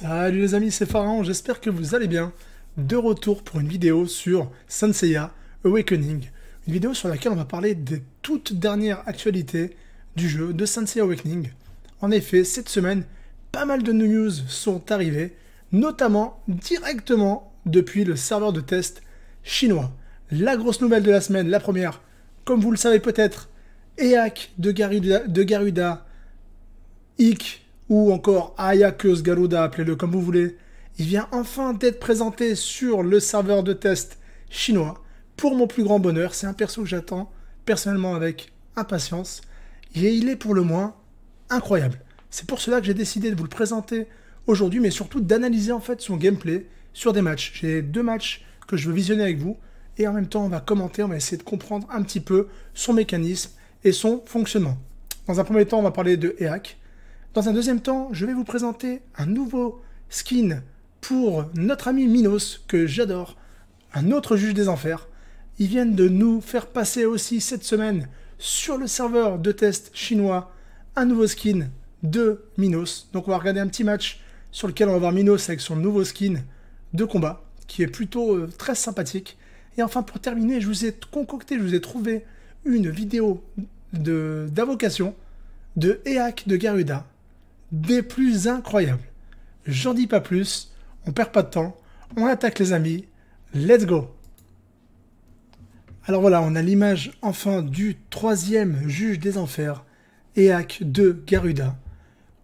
Salut les amis, c'est Pharaon, j'espère que vous allez bien. De retour pour une vidéo sur Saint Seiya Awakening. Une vidéo sur laquelle on va parler des toutes dernières actualités du jeu de Saint Seiya Awakening. En effet, cette semaine, pas mal de news sont arrivées, notamment directement depuis le serveur de test chinois. La grosse nouvelle de la semaine, la première, comme vous le savez peut-être, EAC de Garuda, IK, ou encore Ayakeus Garuda, appelez-le comme vous voulez, il vient enfin d'être présenté sur le serveur de test chinois. Pour mon plus grand bonheur, c'est un perso que j'attends personnellement avec impatience, et il est pour le moins incroyable. C'est pour cela que j'ai décidé de vous le présenter aujourd'hui, mais surtout d'analyser en fait son gameplay sur des matchs. J'ai 2 matchs que je veux visionner avec vous, et en même temps on va commenter, on va essayer de comprendre un petit peu son mécanisme et son fonctionnement. Dans un premier temps, on va parler de EAC. Dans un deuxième temps, je vais vous présenter un nouveau skin pour notre ami Minos, que j'adore, un autre juge des enfers. Ils viennent de nous faire passer aussi cette semaine sur le serveur de test chinois un nouveau skin de Minos. Donc on va regarder un petit match sur lequel on va voir Minos avec son nouveau skin de combat, qui est plutôt très sympathique. Et enfin, pour terminer, je vous ai concocté, je vous ai trouvé une vidéo d'invocation de EAC de Garuda, des plus incroyables. J'en dis pas plus, on perd pas de temps, on attaque les amis, let's go. Alors voilà, on a l'image enfin du 3e juge des enfers, EAC de Garuda.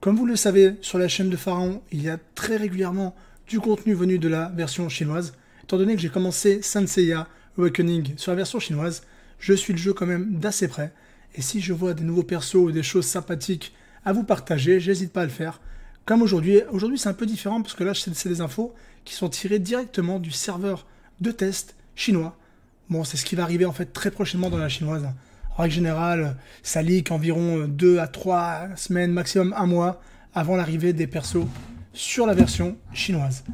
Comme vous le savez, sur la chaîne de Pharaon, il y a très régulièrement du contenu venu de la version chinoise. Étant donné que j'ai commencé Saint Seiya Awakening sur la version chinoise, je suis le jeu quand même d'assez près. Et si je vois des nouveaux persos ou des choses sympathiques à vous partager, j'hésite pas à le faire. Comme aujourd'hui. Aujourd'hui, c'est un peu différent parce que là, c'est des infos qui sont tirées directement du serveur de test chinois. Bon, c'est ce qui va arriver en fait très prochainement dans la chinoise. En règle générale, ça leak environ 2 à 3 semaines, maximum 1 mois, avant l'arrivée des persos sur la version chinoise.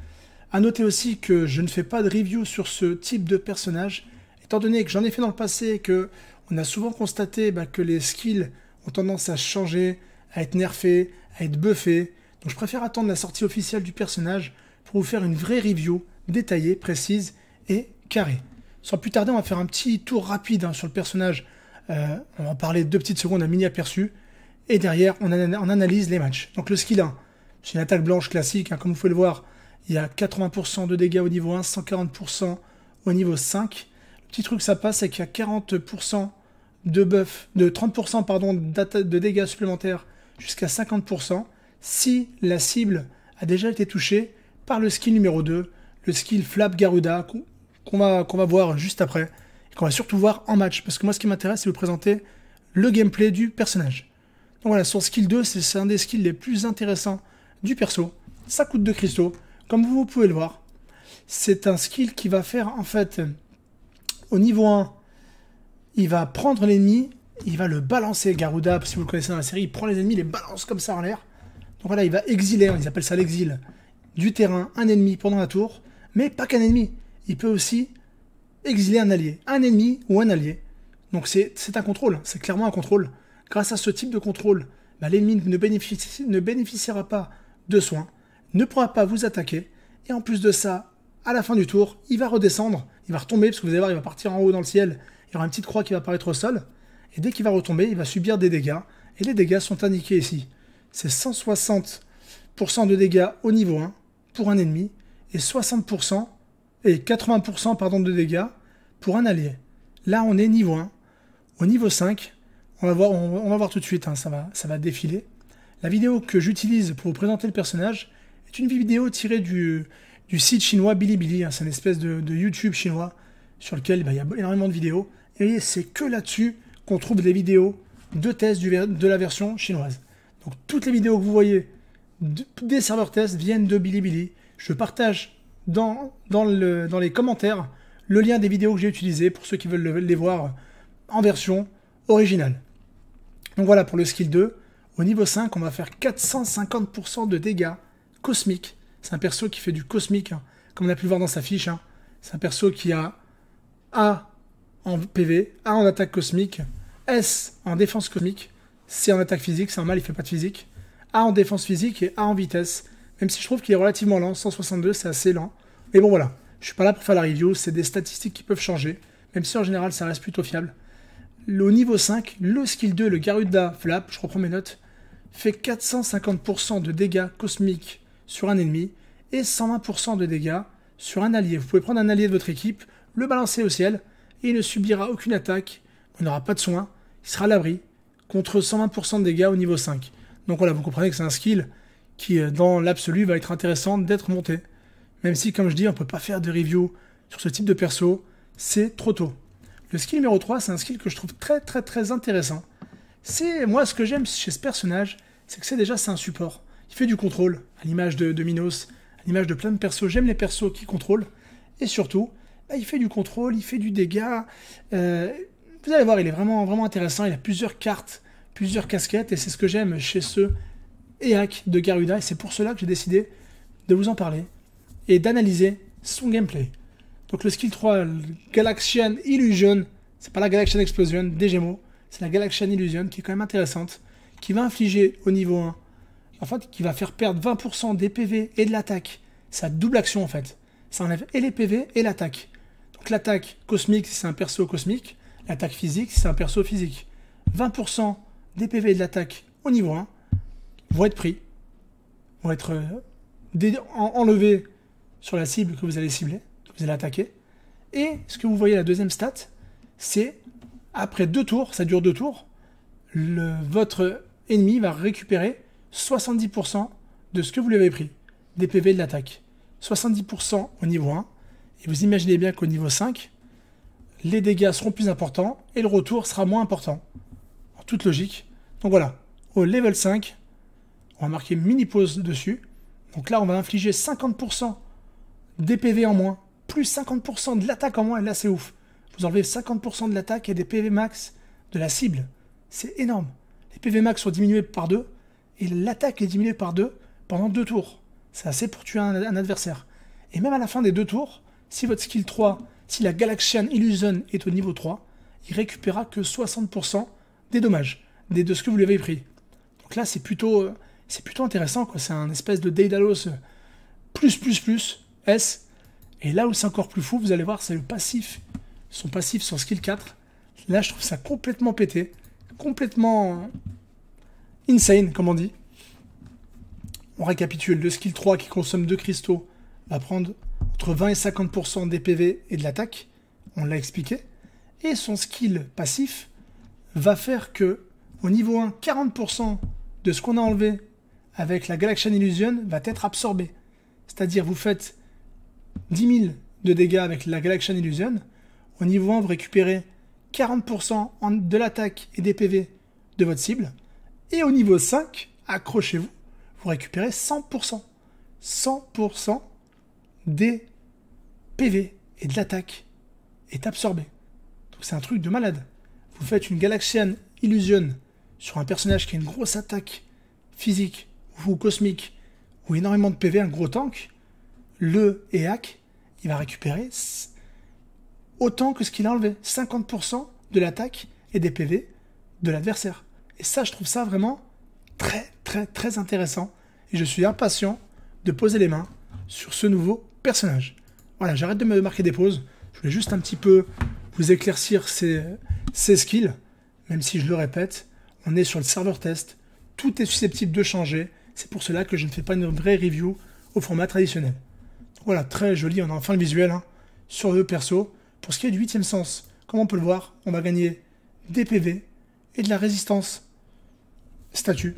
A noter aussi que je ne fais pas de review sur ce type de personnage, étant donné que j'en ai fait dans le passé et que on a souvent constaté que les skills ont tendance à changer, à être nerfés, à être buffés. Donc je préfère attendre la sortie officielle du personnage pour vous faire une vraie review détaillée, précise et carrée. Sans plus tarder, on va faire un petit tour rapide sur le personnage. On va parler 2 petites secondes, un mini aperçu. Et derrière, on analyse les matchs. Donc le skill 1, c'est une attaque blanche classique. Comme vous pouvez le voir, il y a 80% de dégâts au niveau 1, 140% au niveau 5. Le petit truc ça passe, c'est qu'il y a 40% de buff, de 30% pardon, de dégâts supplémentaires jusqu'à 50% si la cible a déjà été touchée par le skill numéro 2, le skill Flap Garuda, qu'on va voir juste après, et qu'on va surtout voir en match, parce que moi ce qui m'intéresse c'est de vous présenter le gameplay du personnage. Donc voilà, son skill 2, c'est un des skills les plus intéressants du perso. Ça coûte 2 cristaux, comme vous pouvez le voir. C'est un skill qui va faire en fait, au niveau 1, il va prendre l'ennemi, il va le balancer. Garuda, si vous le connaissez dans la série, il prend les ennemis, les balance comme ça en l'air. Donc voilà, il va exiler, ils appellent ça l'exil, du terrain, un ennemi pendant la tour, mais pas qu'un ennemi. Il peut aussi exiler un allié, un ennemi ou un allié. Donc c'est un contrôle, c'est clairement un contrôle. Grâce à ce type de contrôle, l'ennemi ne bénéficiera pas de soins, ne pourra pas vous attaquer, et en plus de ça, à la fin du tour, il va redescendre, il va retomber, parce que vous allez voir, il va partir en haut dans le ciel, il y aura une petite croix qui va apparaître au sol, et dès qu'il va retomber, il va subir des dégâts, et les dégâts sont indiqués ici. C'est 160% de dégâts au niveau 1 pour un ennemi, et 60% et 80% pardon, de dégâts pour un allié. Là, on est niveau 1. Au niveau 5, on va voir tout de suite, ça va défiler. La vidéo que j'utilise pour vous présenter le personnage est une vidéo tirée du site chinois Bilibili. C'est une espèce de YouTube chinois sur lequel il y a énormément de vidéos. Et c'est que là-dessus qu'on trouve des vidéos de test de la version chinoise. Donc toutes les vidéos que vous voyez des serveurs test viennent de Bilibili. Je partage dans les commentaires le lien des vidéos que j'ai utilisées pour ceux qui veulent les voir en version originale. Donc voilà pour le skill 2. Au niveau 5, on va faire 450% de dégâts cosmiques. C'est un perso qui fait du cosmique, comme on a pu le voir dans sa fiche. C'est un perso qui a A en PV, A en attaque cosmique, S en défense cosmique, C en attaque physique, c'est normal, il fait pas de physique, A en défense physique et A en vitesse. Même si je trouve qu'il est relativement lent, 162 c'est assez lent. Mais bon voilà, je suis pas là pour faire la review, c'est des statistiques qui peuvent changer. Même si en général ça reste plutôt fiable. Au niveau 5, le skill 2, le Garuda Flap, je reprends mes notes, fait 450% de dégâts cosmiques sur un ennemi et 120% de dégâts sur un allié. Vous pouvez prendre un allié de votre équipe, le balancer au ciel et il ne subira aucune attaque, il n'aura pas de soins, il sera à l'abri contre 120% de dégâts au niveau 5. Donc voilà, vous comprenez que c'est un skill qui, dans l'absolu, va être intéressant d'être monté. Même si, comme je dis, on ne peut pas faire de review sur ce type de perso, c'est trop tôt. Le skill numéro 3, c'est un skill que je trouve très intéressant. C'est moi ce que j'aime chez ce personnage, c'est que c'est un support. Il fait du contrôle, à l'image de Minos, à l'image de plein de persos. J'aime les persos qui contrôlent. Et surtout, bah, il fait du contrôle, il fait du dégât. Vous allez voir, il est vraiment intéressant. Il a plusieurs cartes, plusieurs casquettes. Et c'est ce que j'aime chez ce EAC de Garuda. Et c'est pour cela que j'ai décidé de vous en parler et d'analyser son gameplay. Donc le skill 3, le Galaxian Illusion, c'est pas la Galaxian Explosion des Gémeaux, c'est la Galaxian Illusion qui est quand même intéressante, qui va infliger au niveau 1, en fait, qui va faire perdre 20% des PV et de l'attaque. Ça double action en fait. Ça enlève et les PV et l'attaque. Donc l'attaque cosmique si c'est un perso cosmique, l'attaque physique si c'est un perso physique. 20% des PV et de l'attaque au niveau 1 vont être pris, vont être enlevés sur la cible que vous allez cibler. Vous allez attaquer. Et ce que vous voyez, la deuxième stat, c'est après 2 tours, ça dure 2 tours, votre ennemi va récupérer 70% de ce que vous lui avez pris, des PV de l'attaque. 70% au niveau 1. Et vous imaginez bien qu'au niveau 5, les dégâts seront plus importants et le retour sera moins important. En toute logique. Donc voilà, au level 5, on va marquer mini pause dessus. Donc là, on va infliger 50% des PV en moins, plus 50% de l'attaque en moins, et là c'est ouf. Vous enlevez 50% de l'attaque et des PV max de la cible. C'est énorme. Les PV max sont diminués par 2, et l'attaque est diminuée par 2 pendant 2 tours. C'est assez pour tuer un adversaire. Et même à la fin des 2 tours, si votre skill 3, si la Galaxian Illusion est au niveau 3, il récupérera que 60% des dommages, de ce que vous lui avez pris. Donc là c'est plutôt intéressant, quoi. C'est un espèce de Daedalus plus S. Et là où c'est encore plus fou, vous allez voir, c'est le passif. Son passif sur skill 4. Là, je trouve ça complètement pété. Complètement insane, comme on dit. On récapitule. Le skill 3 qui consomme 2 cristaux va prendre entre 20 et 50% des PV et de l'attaque. On l'a expliqué. Et son skill passif va faire que, au niveau 1, 40% de ce qu'on a enlevé avec la Galaxian Illusion va être absorbé. C'est-à-dire, vous faites 10 000 de dégâts avec la Galaxian Illusion. Au niveau 1, vous récupérez 40% de l'attaque et des PV de votre cible. Et au niveau 5, accrochez-vous, vous récupérez 100%. 100% des PV et de l'attaque est absorbé. Donc c'est un truc de malade. Vous faites une Galaxian Illusion sur un personnage qui a une grosse attaque physique ou cosmique ou énormément de PV, un gros tank. Le EAC, il va récupérer autant que ce qu'il a enlevé, 50% de l'attaque et des PV de l'adversaire. Et ça, je trouve ça vraiment très intéressant. Et je suis impatient de poser les mains sur ce nouveau personnage. Voilà, j'arrête de me marquer des pauses. Je voulais juste un petit peu vous éclaircir ces skills. Même si je le répète, on est sur le serveur test. Tout est susceptible de changer. C'est pour cela que je ne fais pas une vraie review au format traditionnel. Voilà, très joli, on a enfin le visuel sur le perso. Pour ce qui est du 8e sens, comme on peut le voir, on va gagner des PV et de la résistance statut.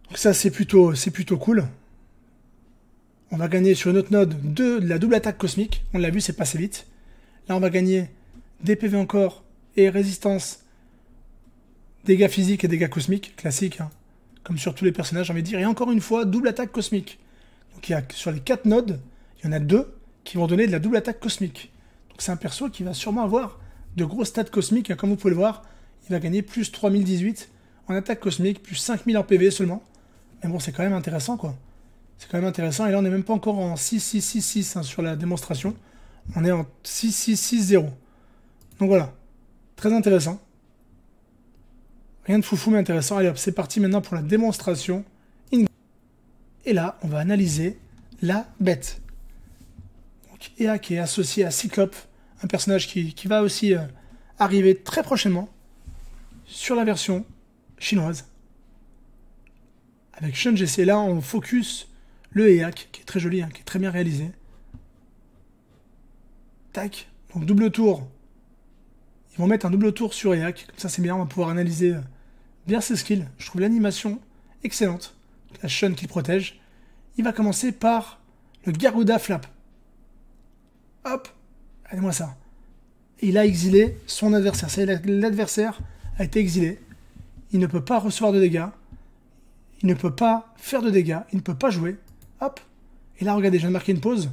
Donc ça c'est plutôt cool. On va gagner sur une autre node de la double attaque cosmique. On l'a vu, c'est passé vite. Là on va gagner des PV encore et résistance, dégâts physiques et dégâts cosmiques, classique, comme sur tous les personnages, j'ai envie de dire. Et encore une fois, double attaque cosmique. Donc il y a, sur les 4 nodes, il y en a 2 qui vont donner de la double attaque cosmique. Donc c'est un perso qui va sûrement avoir de gros stats cosmiques. Comme vous pouvez le voir, il va gagner plus 3018 en attaque cosmique, plus 5000 en PV seulement. Mais bon, c'est quand même intéressant, quoi. C'est quand même intéressant. Et là, on n'est même pas encore en 6-6-6-6 sur la démonstration. On est en 6-6-6-0. Donc voilà, très intéressant. Rien de foufou, mais intéressant. Allez hop, c'est parti maintenant pour la démonstration. Et là, on va analyser la bête. Donc, Ea qui est associé à Cyclope, un personnage qui va aussi arriver très prochainement sur la version chinoise. Avec Shun GC, là on focus le EAC, qui est très joli, hein, qui est très bien réalisé. Tac, donc double tour. Ils vont mettre un double tour sur EAC, comme ça c'est bien, on va pouvoir analyser bien ses skills. Je trouve l'animation excellente. La Shun qui le protège. Il va commencer par le Garuda Flap. Hop, allez-moi ça. Et il a exilé son adversaire. L'adversaire a été exilé. Il ne peut pas recevoir de dégâts. Il ne peut pas faire de dégâts. Il ne peut pas jouer. Hop. Et là, regardez, je viens de marquer une pause.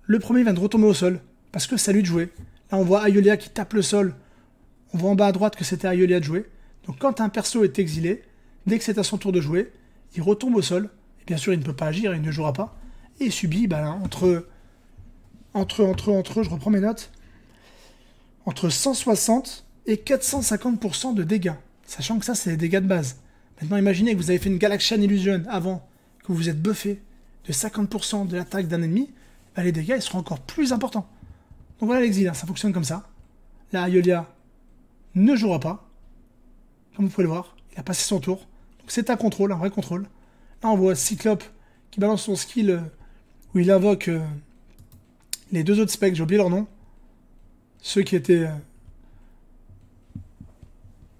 Le premier vient de retomber au sol. Parce que c'est à lui de jouer. Là, on voit Aiolia qui tape le sol. On voit en bas à droite que c'était Aiolia de jouer. Donc quand un perso est exilé, dès que c'est à son tour de jouer, il retombe au sol. Et bien sûr, il ne peut pas agir, il ne jouera pas. Et il subit, entre, je reprends mes notes, entre 160 et 450% de dégâts. Sachant que ça, c'est les dégâts de base. Maintenant, imaginez que vous avez fait une Galaxian Illusion avant, que vous vous êtes buffé de 50% de l'attaque d'un ennemi, les dégâts ils seront encore plus importants. Donc voilà l'exil, hein, ça fonctionne comme ça. Là, Aiolia ne jouera pas. Comme vous pouvez le voir, il a passé son tour. Donc c'est un contrôle, un vrai contrôle. Là, on voit Cyclope qui balance son skill où il invoque les deux autres specs, j'ai oublié leur nom. Ceux qui étaient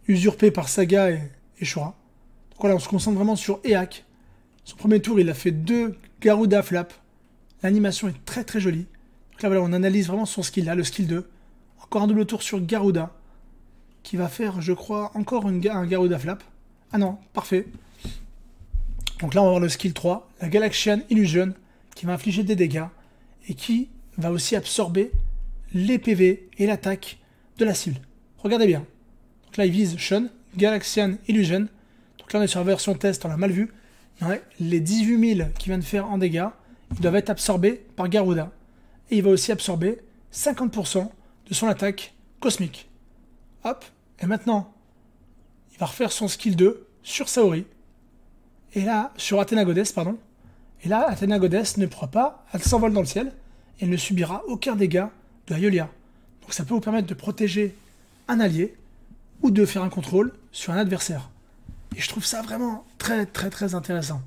usurpés par Saga et Shura. Donc voilà, on se concentre vraiment sur EAC. Son premier tour, il a fait 2 Garuda Flap. L'animation est très très jolie. Donc là, voilà, on analyse vraiment son skill là, le skill 2. Encore un double tour sur Garuda. Qui va faire, je crois, encore un Garuda Flap. Ah non, parfait. Donc là, on va voir le skill 3, la Galaxian Illusion, qui va infliger des dégâts et qui va aussi absorber les PV et l'attaque de la cible. Regardez bien. Donc là, il vise Shun, Galaxian Illusion. Donc là, on est sur la version test, on l'a mal vu. Ouais, les 18 000 qu'il vient de faire en dégâts, ils doivent être absorbés par Garuda. Et il va aussi absorber 50% de son attaque cosmique. Hop, et maintenant, il va refaire son skill 2 sur Saori. Et là, sur Athena Goddess, pardon. Et là, Athena Goddess ne pourra pas, elle s'envole dans le ciel, et elle ne subira aucun dégât de Aiolia. Donc ça peut vous permettre de protéger un allié, ou de faire un contrôle sur un adversaire. Et je trouve ça vraiment très très très intéressant.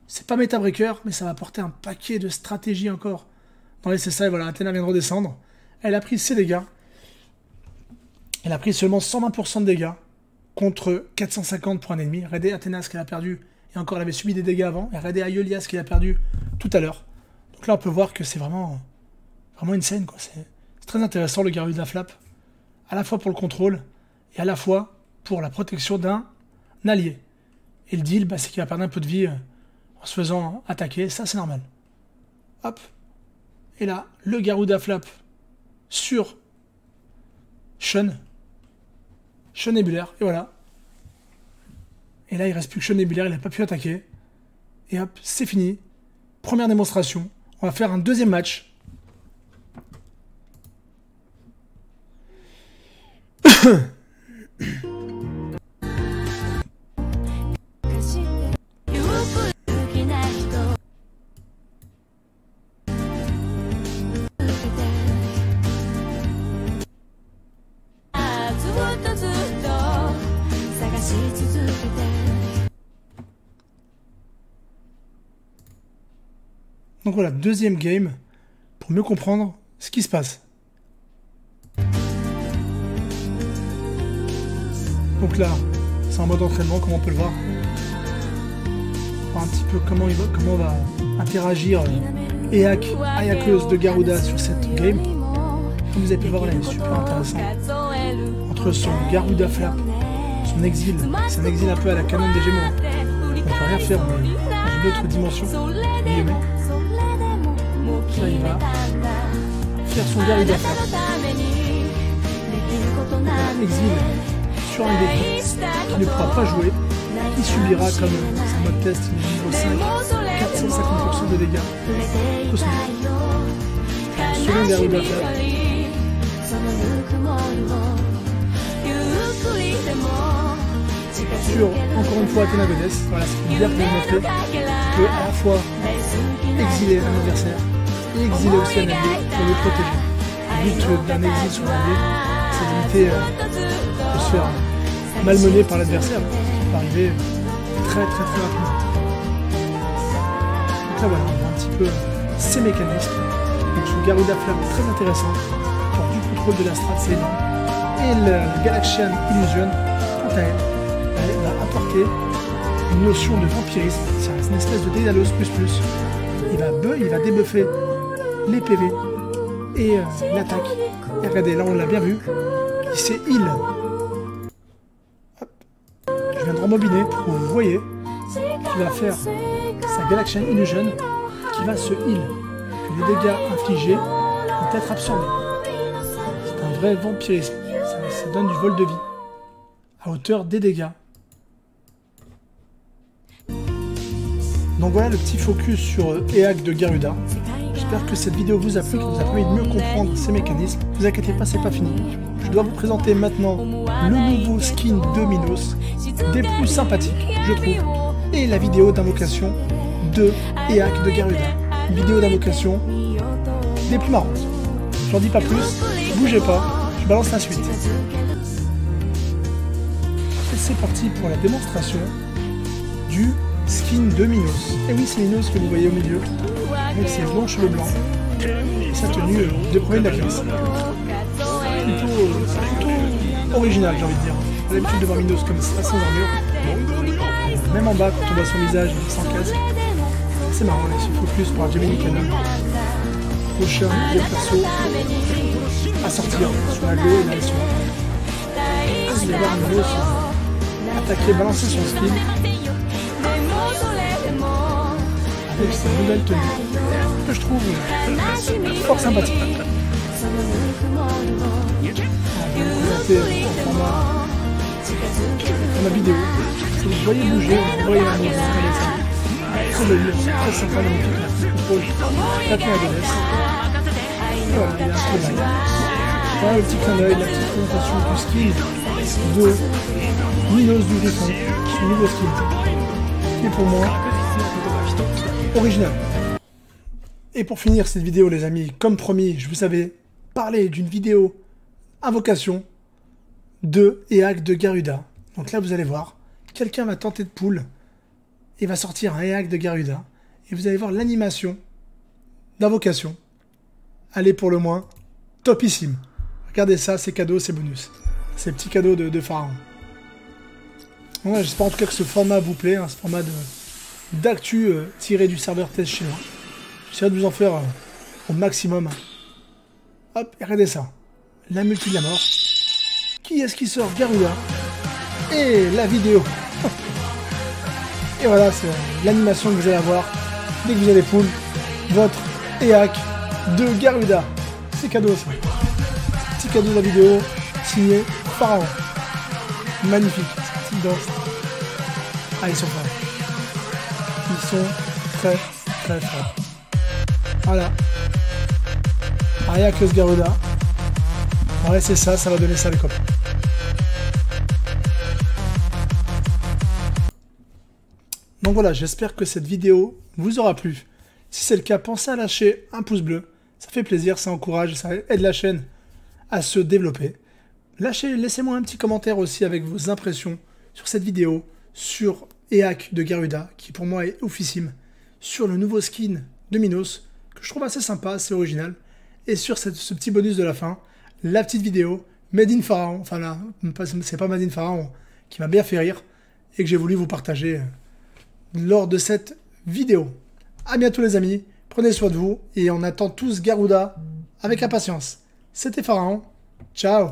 C'est pas Meta Breaker, mais ça va apporter un paquet de stratégies encore dans les CSA. Et voilà, Athena vient de redescendre. Elle a pris ses dégâts. Elle a pris seulement 120% de dégâts contre 450 pour un ennemi. Regardez Athena ce qu'elle a perdu. Et encore, elle avait subi des dégâts avant. Et regardez Aiolia ce qu'elle a perdu tout à l'heure. Donc là, on peut voir que c'est vraiment une scène, quoi. C'est très intéressant le Garuda Flap. À la fois pour le contrôle et à la fois pour la protection d'un allié. Et le deal, c'est qu'il va perdre un peu de vie en se faisant attaquer. Ça, c'est normal. Hop. Et là, le Garuda Flap sur Shun. Shun Nébulaire. Et voilà. Et là, il reste plus que Shun Nébulaire. Il n'a pas pu attaquer. Et hop, c'est fini. Première démonstration. On va faire un deuxième match. Donc voilà, deuxième game, pour mieux comprendre ce qui se passe. Donc là, c'est en mode entraînement, comme on peut le voir. Voir un petit peu comment on va interagir EAC, Ayakeuse de Garuda sur cette game. Comme vous avez pu le voir, elle est super intéressante. Entre son Garuda Flap, son exil, c'est un exil un peu à la canon des Gémeaux. On ne peut rien faire, mais dans une autre dimension. Là, il va faire son Garuda Flap. Exil sur un début qui ne pourra pas jouer. Il subira, comme c'est un mode test, niveau 5, 450% de dégâts cosmiques. Second Garuda Flap. sur, encore une fois, Athena Goddess. Voilà, c'est bien pour vous montrer qu'on peut à la fois exiler un adversaire et exiler aussi un allié pour le protéger. Le but d'un exil sur l'allié, c'est d'éviter de se faire malmener par l'adversaire, qui peut arriver très rapidement. Donc là voilà, on voit un petit peu ces mécanismes. Donc le Garuda Flamme est très intéressant pour du contrôle de la strat, c'est énorme. Et le Galaxian Illusion, quant à elle va apporter une notion de vampirisme. C'est une espèce de Dédalus++. Il va débuffer les PV et l'attaque. Et regardez, là on l'a bien vu, il s'est heal. Hop. Je viens de rembobiner pour que vous voyez qu'il va faire sa Galaxian Illusion qui va se heal. Que les dégâts infligés vont être absorbés. C'est un vrai vampirisme. Ça donne du vol de vie à hauteur des dégâts. Donc voilà le petit focus sur EAC de Garuda. J'espère que cette vidéo vous a plu, qu'elle vous a permis de mieux comprendre ces mécanismes. Ne vous inquiétez pas, c'est pas fini. Je dois vous présenter maintenant le nouveau skin de Minos, des plus sympathiques, je trouve, et la vidéo d'invocation de EAC de Garuda. Une vidéo d'invocation des plus marrantes. J'en dis pas plus, bougez pas, je balance la suite. Et c'est parti pour la démonstration du skin de Minos. Et oui, c'est Minos que vous voyez au milieu, avec ses longs cheveux blancs et sa tenue de premier de la classe. Plutôt original, j'ai envie de dire. J'ai l'habitude de voir Minos comme ça, sans armure. Même en bas, quand on voit son visage sans casque. C'est marrant, il se focus pour un Gemini Cannon. Prochain gros perso à sortir sur la go et la S1. Vous allez voir Minos attaquer, balancer son skill avec sa nouvelle tenue que je trouve fort sympathique. Je vais vous présenter en format vidéo. Si vous voyez bouger, vous voyez la musique, très joli, très sympa, magnifique, contrôle, Athena Goddess. Voilà, il y a un peu derrière. Voilà le petit clin d'œil, la petite présentation du skin de Minos du Griffon, son nouveau skin. Et pour moi, original. Et pour finir cette vidéo les amis, comme promis, je vous avais parlé d'une vidéo invocation de EAC de Garuda. Donc là vous allez voir, quelqu'un va tenter de pull et va sortir un EAC de Garuda. Et vous allez voir l'animation d'invocation. Elle est pour le moins topissime. Regardez ça, c'est cadeau, c'est bonus. C'est petit cadeau de Pharaon. Ouais, j'espère en tout cas que ce format vous plaît, hein, ce format d'actu tiré du serveur test chinois. J'essaierai de vous en faire au maximum. Hop, et regardez ça. La multi de la mort. Qui est-ce qui sort? Garuda. Et la vidéo. Et voilà, c'est l'animation que vous allez avoir dès que vous allez pull votre EAC de Garuda. C'est cadeau ça. Petit cadeau de la vidéo signé Pharaon. Magnifique. Petite danse. Ah, ils sont forts. Ils sont très forts. Voilà. Ariakos Garuda. Ouais, c'est ça, ça va donner ça les copains. Donc voilà, j'espère que cette vidéo vous aura plu. Si c'est le cas, pensez à lâcher un pouce bleu. Ça fait plaisir, ça encourage, ça aide la chaîne à se développer. Laissez-moi un petit commentaire aussi avec vos impressions sur cette vidéo, sur EAC de Garuda, qui pour moi est oufissime, sur le nouveau skin de Minos, que je trouve assez sympa, assez original, et sur ce petit bonus de la fin, la petite vidéo Made in Pharaon, enfin là, c'est pas Made in Pharaon, qui m'a bien fait rire, et que j'ai voulu vous partager lors de cette vidéo. A bientôt les amis, prenez soin de vous, et on attend tous Garuda avec impatience. C'était Pharaon, ciao.